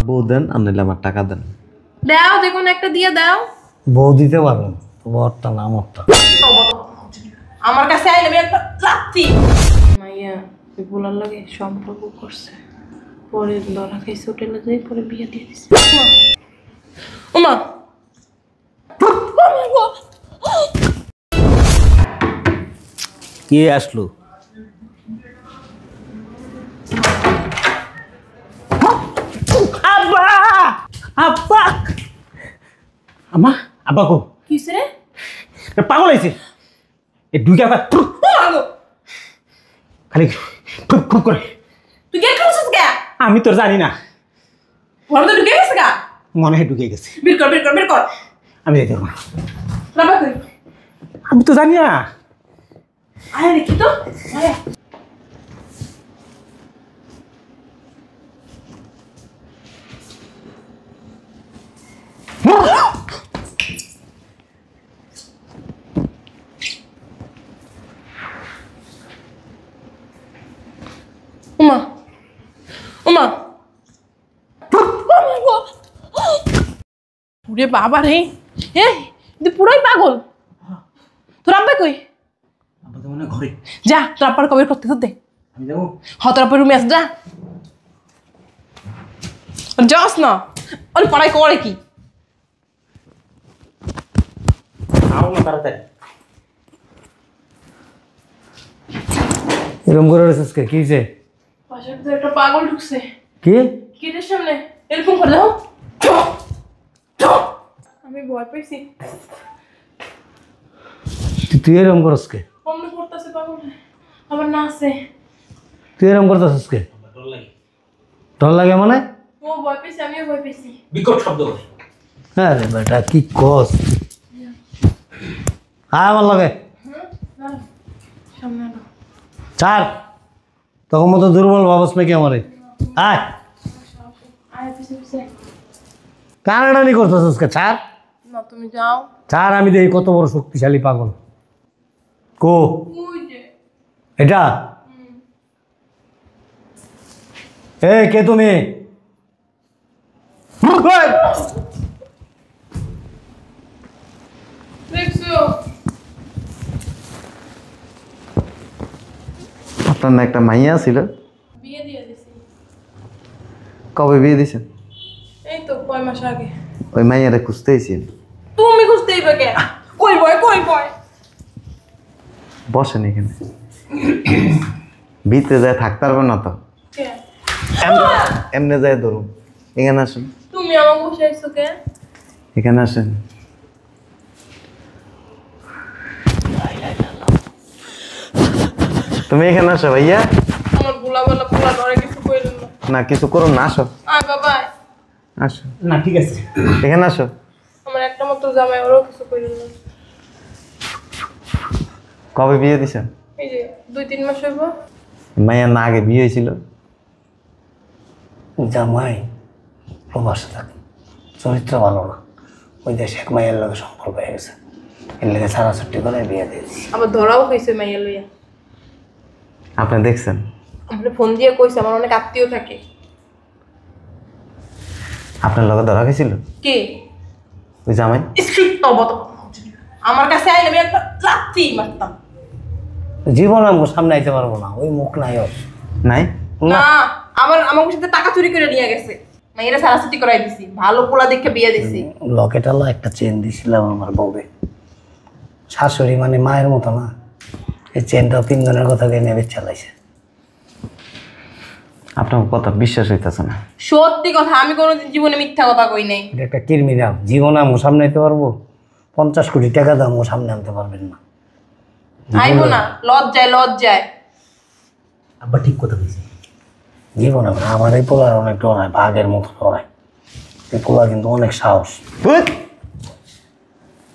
বউ দেন আর নিলে আমার টাকা দেন। দাও, দেখুন একটা দিয়ে দাও। বউ দিতে পারবেন তোমারটা না আমারটা। আমার কাছে আইলে আমি একটা লাত্তি। মাইয়া বলার লাগে সম্পর্ক করছে, পরে ধরা খাইছে, হোটেলে যাই পরে বিয়ে দিয়ে দিছে। ওমা কে আসলো? আব্বা আব্বা আমা আব্বা কো কিসে রে? পাগল হয়েছে এ দুইটা খালি ঠুক ঠুক করে। তুই কে করছিস কে? আমি তো জানি না, ঘরে তো ঢুকে গেছে গা। মনে হয় ঢুকে গেছে। বের কর বের কর বের কর। আমি যাইতে পারবো না। রাবা কই? আমি তো জানি না। আয় দেখি তো, আয়। ওমা ওমা ওরে বাবা রে, এ তুই পুরাই পাগল। তোর আব্বা কই? আব্বা তো মনে ঘরে। যা, তোর আব্বার কবে করতে দে। আমি যাবো। তোর আব্বার রুমে আস, যা। যাস না, ওর পড়াই করে কি? আও না তাড়াতাড়ি। এরকম করে রেছিস কে? কি হয়েছে? পাশের তো একটা পাগল ঢুকছে। কি? গেটের সামনে এরকম করে দাও। আমি ভয় পাইছি। তুই এরকম করস কে? অমনে করতেছে পাগল, আবার না আছে। তুই এরকম করতেছিস কে? ডর লাগে। ডর লাগে মানে? ও ভয় পাইছে, আমিও ভয় পাইছি। বিকট শব্দ করে। হ্যাঁ রে বেটা, কি কস? আয় আমার লাগে। সামনে আনো। ছাড়, তখন মতো দুর্বল ভাবস নাকি আমারে? আয় আয় পিছে পিছে। কানাডানি করতেছিস কে? ছাড় না তুমি যাও। ছাড়, আমি দেখি কত বড় শক্তিশালী পাগল। কো ওই যে এটা? এ কে তুমি? ওই! দেখছো? আপনার না একটা মাইয়া ছিল? বিয়ে দিয়ে দিছি। কবে বিয়ে দিছেন? এই তো কয় মাস আগে। ওই মাইয়ারে খুঁজতেইছেন? তুমি খুঁজতেই বা কে? কই বয় কই বয়? বসেন এখানে, ভিতরে যায় থাকতে পারবেন না তো। কে? এমনি যায় ধরুন। এখানে আসেন, তুমি আমাকে বসাইছো কে? এখানে আসেন। তুমি এখানে আসো ভাইয়া। আমার গোলাবেলা পোলা ধরে কিছু কইলেন না। না কিছু করুন না, আসো আয় বাবা। আসো, না ঠিক আছে। এখানে আসো। আমার একটা মাত্র জামাই, ওরও কিছু কইলেন না। কবে বিয়ে দিছেন? এই যে 2-3 মাস হইব। মাইয়ার না আগে বিয়ে হয়েছিল? জামাই প্রবাসে থাকে, চরিত্র ভালো না, ওই দেশে এক মায়ের লোকের সম্পর্ক হয়ে গেছে, এর লেগে ছাড়াছুটি করে বিয়ে দিয়েছি। আবার ধরাও খাইছে মাইয়া লইয়া। আপনি দেখছেন? আমার ফোন দিয়ে কইছে, আমার অনেক আত্মীয় থাকে। আপনার লগে ধরা গেছিল? কে? ওই জামাই। স্ক্রিপ্ট তবা তো আমার কাছে আইলে আমি একটা লাত্তি মারতাম। জীবন আমার সামনে আইতে পারবো না, ওই মুখ নাই ওর। নাই? না, আমার সাথে টাকা চুরি করে নিয়ে গেছে। মাইয়ারা সারাসাতি করাই দিছি, ভালো পোলা দেখে বিয়ে দিছি। লকেটালো একটা চেন দিছিলাম আমার বউকে, শাশুড়ি মানে মায়ের মতো না, এই চেনটা 3 জনের কথা নিয়ে চালাইছে। আপনার কথা বিশ্বাস হইতেছে না। সত্যি কথা, আমি কোনোদিন জীবনে মিথ্যা কথা কই নাই। এটা একটা ক্রিমিনাল, জীবনে আমার সামনে আনতে পারবো? 50 কোটি টাকা দাম ও সামনে আনতে পারবেন না। আইবো না, লজ্জায় লজ্জায়। আব্বা ঠিক কথা বলছি। জীবনে আমার এই পোলার অনেক ডরায়, বাঘের মতো ডরায়। এই পোলা কিন্তু অনেক সাহস।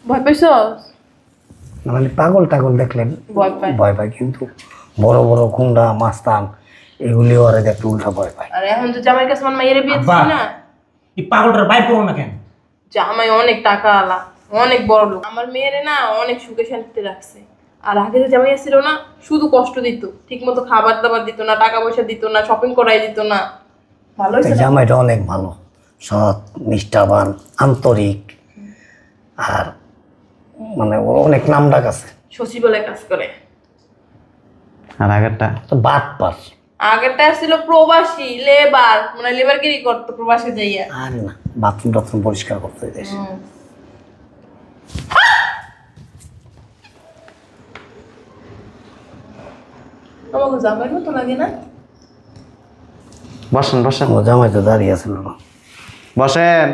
ভয় পাইছো? মানে পাগল টাগল দেখলেন ভয় পায়। ভয় পায়, কিন্তু বড় বড় গুন্ডা মাস্তান এগুলি ওরা দেখতে উল্টা ভয় পায়। আর এখন তো জামাইয়ের কাছে আমার মাইয়ের বিয়ে দিছি না। এই পাগলটার বাইর করো না কেন? জামাই অনেক টাকা আলা, অনেক বড় লোক। আমার মেয়েরে না অনেক সুখে শান্তিতে রাখছে। আর আগে যে জামাই ছিল না শুধু কষ্ট দিত, ঠিক মতো খাবার দাবার দিত না, টাকা পয়সা দিত না, শপিং করাই দিত না। ভালো হয়েছে না? জামাইটা অনেক ভালো, সৎ, নিষ্ঠাবান, আন্তরিক, আর মানে ওর অনেক নাম ডাক আছে। সচিবালয়ে কাজ করে। আর আগেরটা তো বাদ পার। আগেরটা ছিল প্রবাসী লেবার, মানে লেবারগিরি করতো প্রবাসে যাইয়া। আর না, বাথরুম টাথরুম পরিষ্কার করতে দিতেছে। আমাকে জামাই মতো লাগে না? বসেন বসেন ও জামাই তো দাঁড়িয়ে আছে না। বসেন।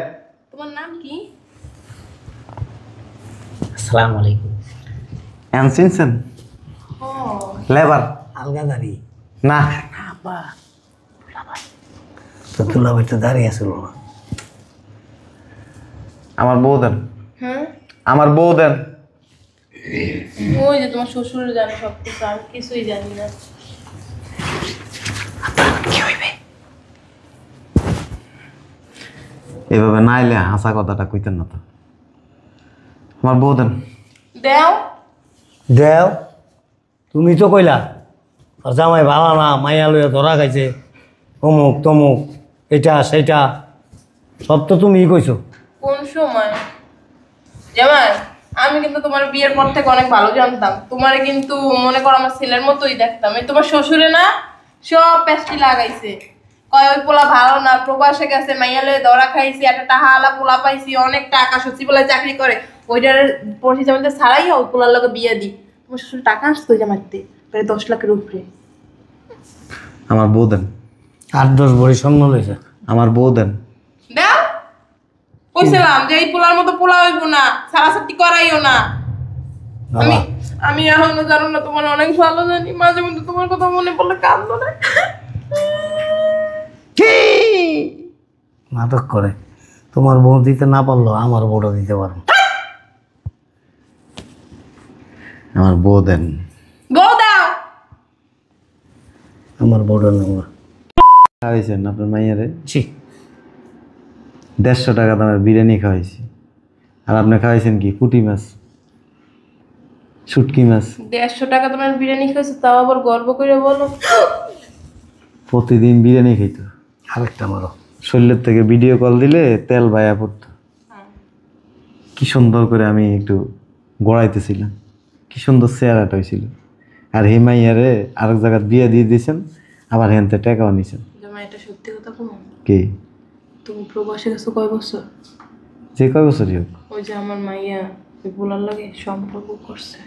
তোমার নাম কি? আসসালামু আলাইকুম। এম চিনছেন? ও লেবার আলগা দাঁড়িয়ে না, তো দুলাভাই তো দাঁড়িয়ে আছিল না। আমার বউ দেন, হ্যাঁ, আমার বউ দেন। ওই যে তোমার শ্বশুর জানে সবকিছু, আমি কিছুই জানি না। এভাবে না এলে হাসা কথাটা কইতেন না তো। আমার বউ দেন। দেও দেও, তুমি তো কইলা আর জামাই ভালো না, মাইয়া লইয়া ধরা খাইছে, অমুক তমুক, এটা সেটা সব তো তুমিই কইছো। কোন সময়? জামাই, আমি কিন্তু তোমার বিয়ের পর থেকে অনেক ভালো জানতাম তোমারে, কিন্তু মনে করো আমার ছেলের মতোই দেখতাম। এই তোমার শ্বশুরে না সব পেস্টি লাগাইছে, কয় ওই পোলা ভালো না, প্রবাসে গেছে, মাইয়া লয়ে ধরা খাইছি, একটা টাহালা পোলা পাইছি, অনেক টাকা, সচিবালয়ে চাকরি করে, ওইটার পড়ছি জামাইতে ছাড়াই ওই পোলার লগে বিয়ে দি। তোমার শ্বশুর টাকা আসতো জামাইতে প্রায় 10 লাখের উপরে। আমার বউ দেন, 8-10 ভরি স্বর্ণ লইছে। আমার বউ দেন। দাও, কইছিলাম যে এই পোলার মতো পোলা হইব না, সারাসাতি করাইও না। আমি আমি এখনো জানো না, তোমার অনেক ভালো জানি, মাঝে মধ্যে তোমার কথা মনে পড়লে কান্দো না। নাটক করে, তোমার বউ দিতে না পারলো আমার বউটা দিতে পারো। আমার বউ দেন। বউ দাও। আমার বউটা নেব। খাওয়াইছেন আপনার মাইয়ারে ছি, 150 টাকা দামের বিরিয়ানি খাওয়াইছি, আর আপনি খাওয়াইছেন কি পুঁটি মাছ, শুটকি মাছ। 150 টাকা তোমার বিরিয়ানি খাইছো, তাও আবার গর্ব করে বলো। প্রতিদিন বিরিয়ানি খাইতো, আরেকটা মারো। শরীরের থেকে ভিডিও কল দিলে তেল ভাইয়া পড়তো। কি সুন্দর করে আমি একটু গড়াইতেছিলাম, কি সুন্দর চেহারাটা হয়েছিল। আর হিমাইয়ারে আরেক জায়গায় বিয়ে দিয়ে দিয়েছেন, আবার হেনতে টাকাও নিছেন। জামাই, এটা সত্যি কথা কমো? কি? তুমি প্রবাসে গেছো কয় বছর? যে কয় বছরই হোক। ওই যে আমার মাইয়া ওই পোলার লাগে সম্পর্ক করছে,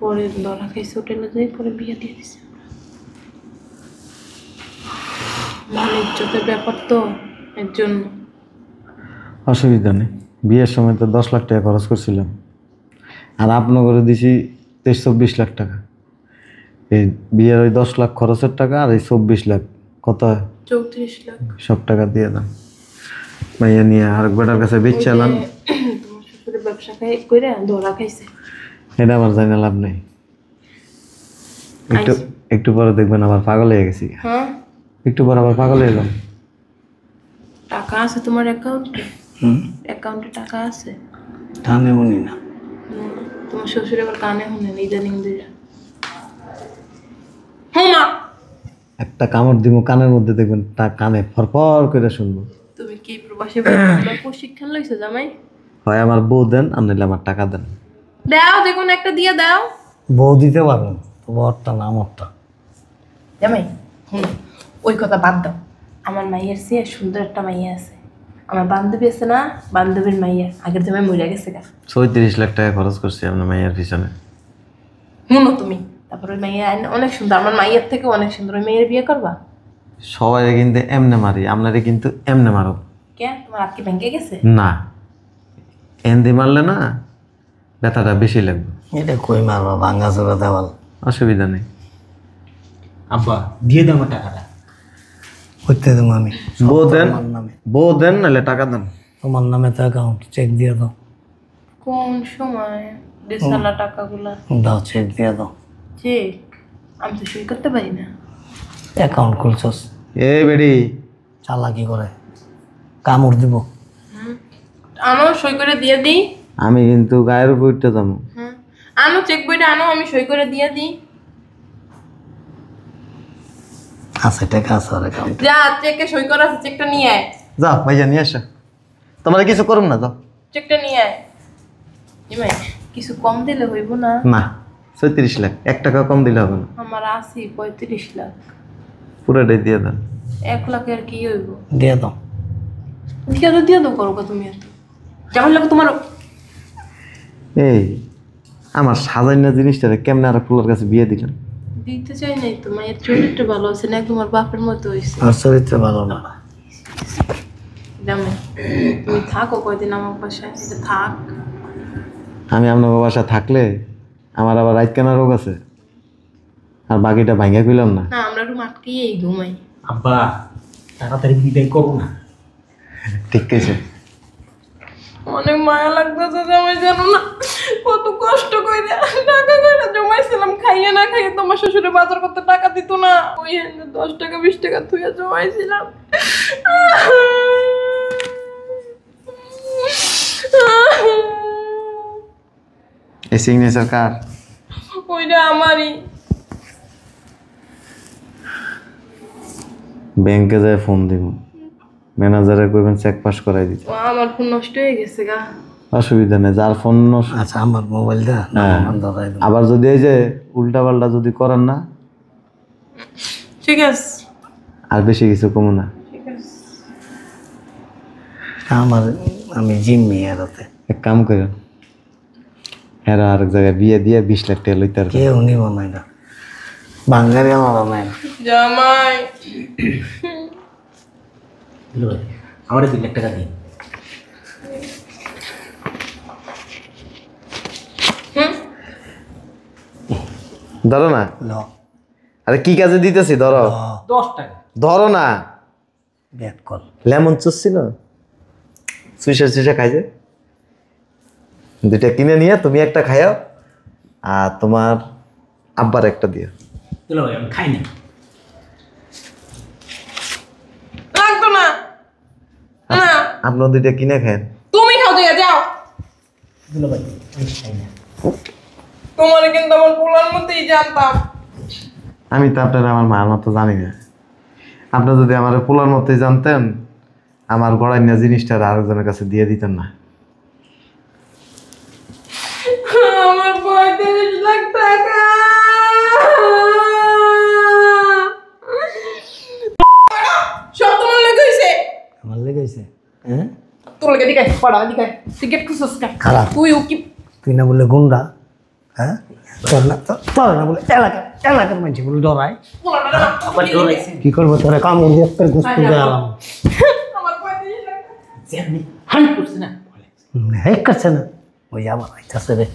পরে ধরা খাইছে হোটেলে যাই, পরে বিয়ে দিয়ে দিছে। মান ইজ্জতের ব্যাপার তো, এর জন্য। অসুবিধা নেই, বিয়ের সময় তো 10 লাখ টাকা খরচ করছিলাম, আর আপনার করে দিছি 23-24 লাখ টাকা। এই বিয়ের ওই 10 লাখ খরচের টাকা আর এই 24 লাখ কত হয়? 34 লাখ। সব টাকা দিয়ে দাম। মাইয়া নিয়ে আরেক বেটার কাছে বেচছিলাম। তোমার শ্বশুরের ব্যবসা করে ধরা খাইছে। এটা আমার জানি না, লাভ নেই। একটু একটু পরে দেখবেন আবার পাগল হয়ে গেছি। হ্যাঁ, একটু পর আবার পাগল হয়ে গেলাম। টাকা আছে তোমার অ্যাকাউন্টে? অ্যাকাউন্টে টাকা আছে? টানে উনি না। তোমার শ্বশুর এবার কানে শুনেন ইদানিং দিরা। হুঁ মা, একটা কামড় দিব কানের মধ্যে, দেখবেন তা কানে ফরফর করে শুনবো। তুমি কি প্রবাসী ভাইয়ের প্রশিক্ষণ লইছো জামাই? হয় আমার বউ দেন, আর নাহলে আমার টাকা দেন। দাও, যে কোনো একটা দিয়ে দাও। বউ দিতে পারবো না, তোমারটা না আমারটা। জামাই ওই কথা বাদ দাও, আমার মাইয়ের চেয়ে সুন্দর একটা মাইয়া আছে। আমার বান্ধবী আছে না, বান্ধবীর মাইয়া আগের জামাই মরে গেছে গা। 34 লাখ টাকা খরচ করছি আপনার মাইয়ার পিছনে। শুনো তুমি, তারপর ওই মাইয়া অনেক সুন্দর, আমার মাইয়ের থেকে অনেক সুন্দর। ওই মেয়ের বিয়ে করবা? সবাই কিন্তু এমনে মারি, আপনারে কিন্তু এমনে মারো। কে, তোমার আজকে ব্যাংকে গেছে? না, এন্দি মারলে না ব্যথাটা বেশি লাগবে। এটা কই মারবা, ভাঙ্গা চোরা দেওয়াল। অসুবিধা নেই। আব্বা দিয়ে দাও আমার টাকাটা। করতে দেবো আমি। বউ দেন, তোমার নামে, বউ দেন নাহলে টাকা দেন। তোমার নামে তো অ্যাকাউন্ট, চেক দিয়ে দাও। কোন সময় দিছালা টাকাগুলা? দাও, চেক দিয়ে দাও। চেক আমি তো সই করতে পারি না। অ্যাকাউন্ট খুলছস, এই বেড়ি চালাকি করে কামড় দিব। আনো, সই করে দিয়ে দিই। আমি কিন্তু গায়ের উপর উঠতে যাবো। আনো চেক বইটা আনো, আমি সই করে দিয়ে দিই। আছে টাকা আছে ওর অ্যাকাউন্টে। যা, চেকে সই করা আছে, চেকটা নিয়ে আয়। যাও ভাইয়া নিয়ে আসো, তোমার কিছু করুন না, যাও। চেকটা নিয়ে আয়। ভাই কিছু কম দিলে হইব না? না 36 লাখ, 1 টাকা কম দিলে হবে না, আমার আছে 35 লাখ। পুরোটাই দিয়ে দেন। 1 লাখের কি হইব? দিয়ে দাও। দিয়ে দাও করো তুমি এত যেমন লাগে তোমার। এই আমার সাজাইনা জিনিসটারে কেমনে আর ফুলার কাছে বিয়ে দিলেন? দিতে চাই নাই তো, মায়ের চরিত্র ভালো আছে না, তোমার বাপের মতো হয়েছে। আর চরিত্র ভালো না। জামাই তুমি থাকো কয়দিন আমার বাসায়, এটা থাক। আমি আপনার বাসায় থাকলে আমার আবার রাত কেনা রোগ আছে, আর বাকিটা ভাঙ্গা কইলাম না। না আমরা রুম আটকেই ঘুমাই। আব্বা তাড়াতাড়ি বিদায় করো না। ঠিক আছে, অনেক মায়া লাগতেছে জামাই, জানো না কত কষ্ট করে টাকা করে জমাইছিলাম, খাইয়ে না খাইয়ে তোমার শ্বশুরে বাজার করতে টাকা দিত না, ওই 10 টাকা 20 টাকা থুয়ে জমাইছিলাম। এই সিগনেচার কার? ওইটা আমারই। ব্যাংকে যায় ফোন দিব, ম্যানেজারে কইবেন চেক পাস করাই দিতে। আমার ফোন নষ্ট হয়ে গেছে গা। অসুবিধা নেই, যার ফোন আচ্ছা আমার মোবাইলটা হ্যাঁ। ধরাই দাও। আবার যদি এই যে উল্টা পাল্টা যদি করেন না, ঠিক আছে আর বেশি কিছু কমু না। ঠিক আছে। আমার আমি জিম্মি এরাতে এক কাম করেন, হ্যাঁ আরেক জায়গায় বিয়ে দিয়ে 20 লাখ টাকা লইতে পারবেন। কেউ নিব না এটা, বাঙালি আমার নাই। জামাই দিলো ভাই আমার 2 লাখ টাকা দিন। ধরো না, ল আরে কি কাজে দিতেছি, ধরো 10 টাকা। ধরো না। Back call. লেমন জুস ছিল, সুইসা খাইছে, 2টা কিনে নিয়ে তুমি একটা খাইও, আর তোমার আব্বার একটা দিও। দিলো ভাই আমি খাই না। লাগতো না। না আপনার 2টা কিনে খান। তুমি খাও, দিয়ে যাও। দিলো ভাই আমি খাই না। তোমার কিন্তু আমার পোলার মধ্যেই জানতাম। আমি তো আপনার আমার মার মতো জানি না, আপনি যদি আমার পোলার মতোই জানতেন, আমার গড়াই না জিনিসটা আরেকজনের কাছে দিয়ে দিতেন না। আমার 35 লাখ টাকা। সব তোমার লেগে হয়েছে। আমার লেগেছে হ্যাঁ, তোর লেগে দিকে পড়া দিকে টিকিট খুঁজছিস কা? খারাপ। তুই ও কি তুই না বললে গুন্ডা, হ্যাঁ তোর না বলে এলাকার মানুষ বলে ডরায়। আবার ডরাইছে। কি করবো তোরা কামড় দিয়ে একটা গোস্ত দেওয়ালাম। আমার 35 লাখ টাকা। যে আপনি 100% না। হেক করছে না, ওই আবার আইতাছে রে।